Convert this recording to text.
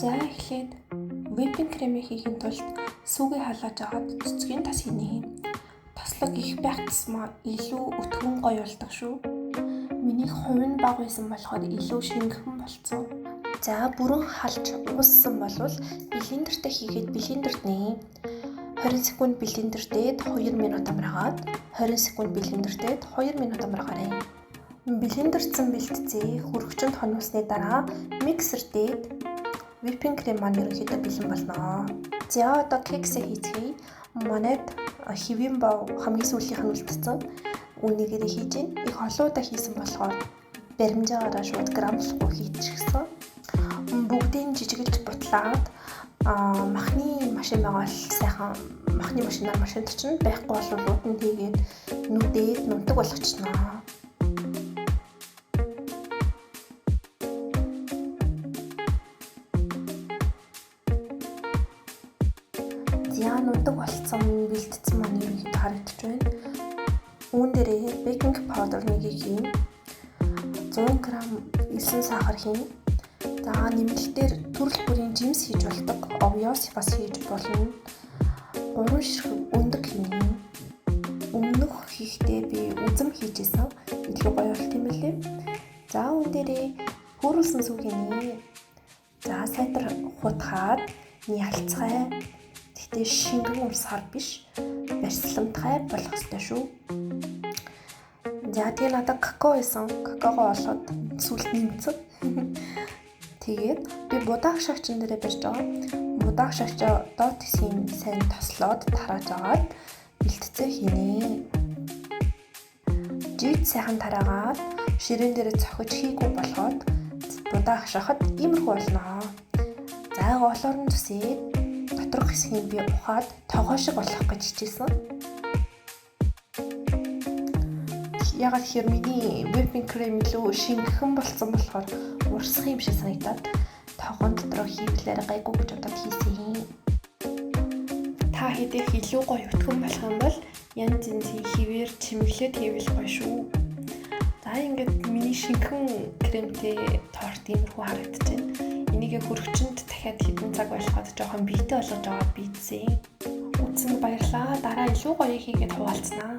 За эхлээд whipping cream хийхин тулд сүүгээ халааж агаад цэцгийн тас хийнэ. Таслаг их байх тусмаа илүү өтгөн гоё болдог шүү. Миний хувь нь бага байсан болохоор илүү шингэхэн болцсон. За бүрэн халж ууссан болвол блендертэй хийгээд блендерт нээ. 20 секунд блендер дээд 2 минут амраагаад 20 секунд блендер дээд 2 минут амраагаарай. Блендерцэн бэлтцээ хөргөчөнд хонвсны дараа миксер дээд whipping cream маань ерөнхийдөө бэлэн болно. За одоо кексээ хийцгээе. Манайд хэвэн бав хамгийн сүүлийнх нь үлдсэн. Үүнийгээр хийж ийн. Их олоудаа хийсэн болохоор баримжаагаараа шууд грамлахгүй хийчихсэн. Бүгдийг жижигэлж бутлаад махны машин байгаа л сайхан махны машинаар машинд чинь байхгүй бол ууданд хийгээд нүдээд нунтаг болгочноо. За нунтаг болцсон бэлтцсэн маань ерөнхийдөө харагдаж байна. Үүн дээрээ baking powder нэг хийн 100 г элсэн сахар хийн. За нэмэлтээр төрөл бүрийн жимс хийж болдог. Овёс бас хийж болно. 3 ширхэг өндөг хийнэ. Өмнөх хийхдээ би үзэм хийжсэн. Илүү гоё болт юм лээ. За үүн дээрээ хөөрүүлсэн сүг хийнэ. За сайтар хутгаад ялцгай. Тэгтээ шингэн урсгаар биш. Барьсламтай болох ёстой шүү. За тэгээ надад какао байсан. Какаогоо олоод сүлд нэмсэн. Тэгээд би будаах шагчин дээрээ барьж байгаа. Будаах шагчаа доод хэсгийн сайн тослоод тарааж агаад бэлтцээ хийнэ. Жид сайхан тараагаад ширээн дээрээ цохиж хийгүү болгоод будаах шахад иймэрхүү болно. За голоор нь зүсээд доторх хэсгийг би ухаад тогоо шиг болгох гэж хичээсэн. Ягаад гэхээр миний whipping cream илүү шингэхэн болсон болохоор урсах юм шиг санагдаад тогоон дотроо хийвлээр гайгүй гэж бодоод хийсэн. Та хэдийх илүү гоё өтгөн болох юм бол янз янзын хിവэр чимэглээд хийвэл гоё шүү. За ингээд миний шингэхэн кремтэй торт иймэрхүү харагдаж байна. Энийгээ хөргөчөнд дахиад хэдэн цаг байлгаад жоохон бийтэй болгож аваад бийдсэн. Үзсэнд баярлалаа. Дараа илүү гоё хийгээд хуваалцнаа.